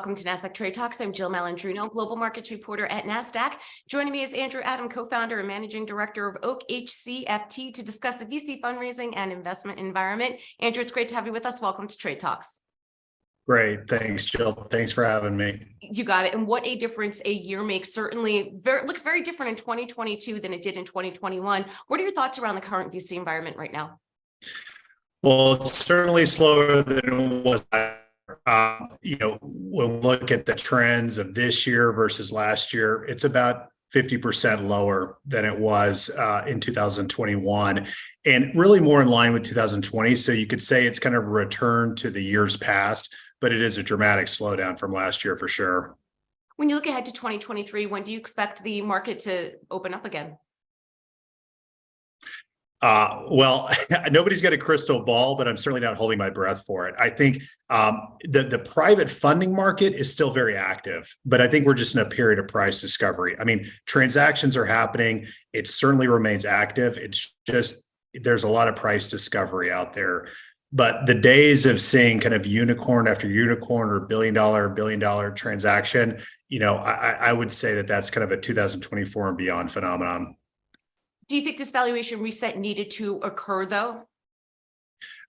Welcome to Nasdaq Trade Talks. I'm Jill Malandrino, Global Markets Reporter at Nasdaq. Joining me is Andrew Adam, co-founder and managing director of Oak HCFT, to discuss the VC fundraising and investment environment. Andrew, it's great to have you with us. Welcome to Trade Talks. Great. Thanks, Jill. Thanks for having me. You got it. And what a difference a year makes. Certainly looks very different in 2022 than it did in 2021. What are your thoughts around the current VC environment right now? Well, it's certainly slower than it was. When we look at the trends of this year versus last year, it's about 50% lower than it was in 2021, and really more in line with 2020. So you could say it's kind of a return to the years past, but it is a dramatic slowdown from last year for sure. When you look ahead to 2023, when do you expect the market to open up again? Well, nobody's got a crystal ball, but I'm certainly not holding my breath for it. I think the private funding market is still very active, but I think we're just in a period of price discovery. I mean, transactions are happening. It certainly remains active. It's just there's a lot of price discovery out there. But the days of seeing kind of unicorn after unicorn or billion dollar transaction, I would say that that's kind of a 2024 and beyond phenomenon. Do you think this valuation reset needed to occur, though?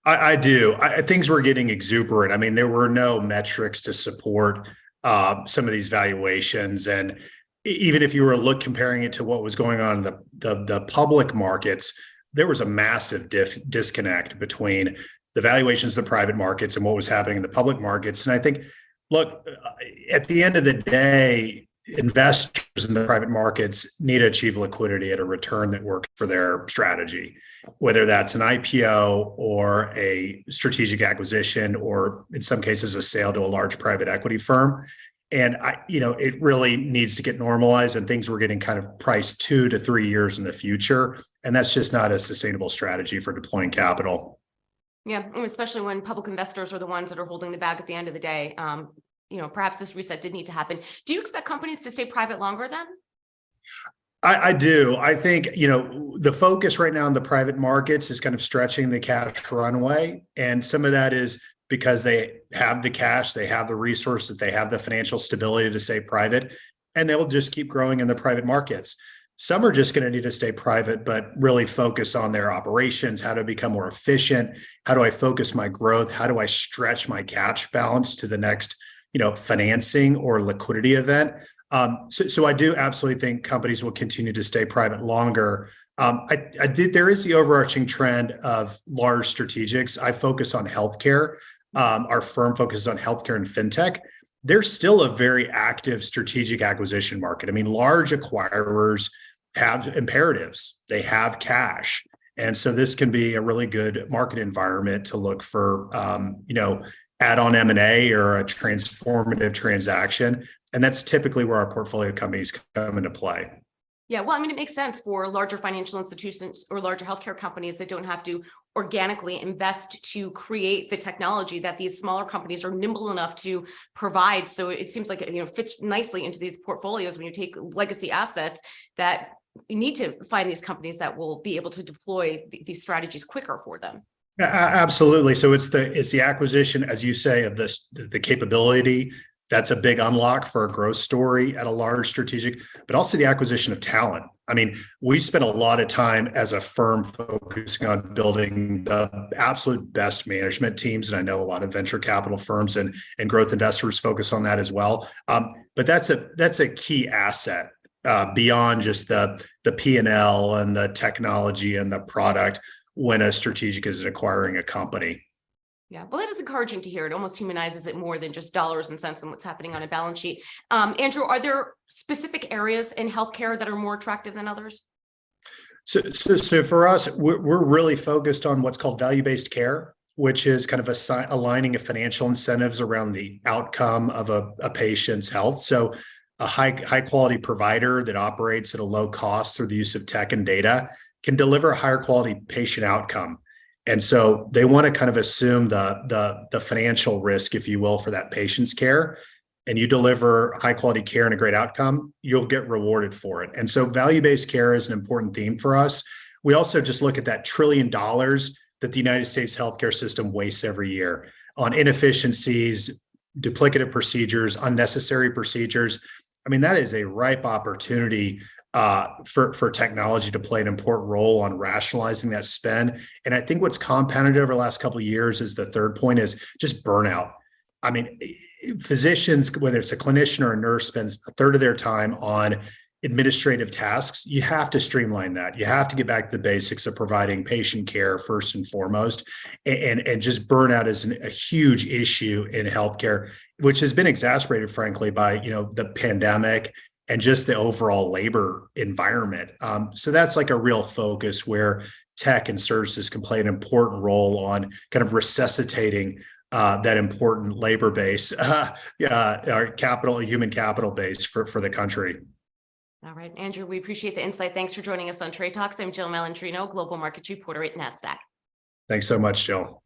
I do. Things were getting exuberant. I mean, there were no metrics to support some of these valuations. And even if you were comparing it to what was going on in the public markets, there was a massive disconnect between the valuations of the private markets and what was happening in the public markets. And I think, look, at the end of the day, investors in the private markets need to achieve liquidity at a return that works for their strategy, whether that's an IPO or a strategic acquisition, or in some cases, a sale to a large private equity firm. And it really needs to get normalized, and things were getting kind of priced 2 to 3 years in the future. And that's just not a sustainable strategy for deploying capital. Yeah, especially when public investors are the ones that are holding the bag at the end of the day. Perhaps this reset did need to happen. Do you expect companies to stay private longer then? I do. I think, the focus right now in the private markets is kind of stretching the cash runway. And some of that is because they have the cash, they have the resources, they have the financial stability to stay private, and they will just keep growing in the private markets. Some are just going to need to stay private, but really focus on their operations, how to become more efficient. How do I focus my growth? How do I stretch my cash balance to the next financing or liquidity event? So I do absolutely think companies will continue to stay private longer. There is the overarching trend of large strategics. I focus on healthcare. Our firm focuses on healthcare and fintech. There's still a very active strategic acquisition market. I mean, large acquirers have imperatives. They have cash. And so this can be a really good market environment to look for, add-on M&A or a transformative transaction. And that's typically where our portfolio companies come into play. Yeah, well, I mean, it makes sense for larger financial institutions or larger healthcare companies that don't have to organically invest to create the technology that these smaller companies are nimble enough to provide. So it seems like it fits nicely into these portfolios when you take legacy assets that you need to find these companies that will be able to deploy these strategies quicker for them. Absolutely. So it's the acquisition, as you say, of the capability. That's a big unlock for a growth story at a large strategic, but also the acquisition of talent. I mean, we spent a lot of time as a firm focusing on building the absolute best management teams. And I know a lot of venture capital firms and growth investors focus on that as well. But that's a key asset beyond just the P&L and the technology and the product when a strategic is acquiring a company. Yeah, well, that is encouraging to hear. It almost humanizes it more than just dollars and cents and what's happening on a balance sheet. Andrew, are there specific areas in healthcare that are more attractive than others? So for us, we're really focused on what's called value-based care, which is kind of aligning of financial incentives around the outcome of a patient's health. So a high quality provider that operates at a low cost through the use of tech and data can deliver a higher quality patient outcome. And so they want to kind of assume the financial risk, if you will, for that patient's care. And you deliver high quality care and a great outcome, you'll get rewarded for it. And so value-based care is an important theme for us. We also just look at that $1 trillion that the United States healthcare system wastes every year on inefficiencies, duplicative procedures, unnecessary procedures. I mean, that is a ripe opportunity for technology to play an important role on rationalizing that spend. And I think what's compounded over the last couple of years is the third point is just burnout. I mean, physicians, whether it's a clinician or a nurse, spends a third of their time on administrative tasks. You have to streamline that. You have to get back to the basics of providing patient care first and foremost. And just burnout is a huge issue in healthcare, which has been exacerbated, frankly, by the pandemic and just the overall labor environment. So that's like a real focus where tech and services can play an important role on kind of resuscitating that important labor base, our human capital base for the country. All right, Andrew, we appreciate the insight. Thanks for joining us on Trade Talks. I'm Jill Malandrino, Global Markets Reporter at Nasdaq. Thanks so much, Jill.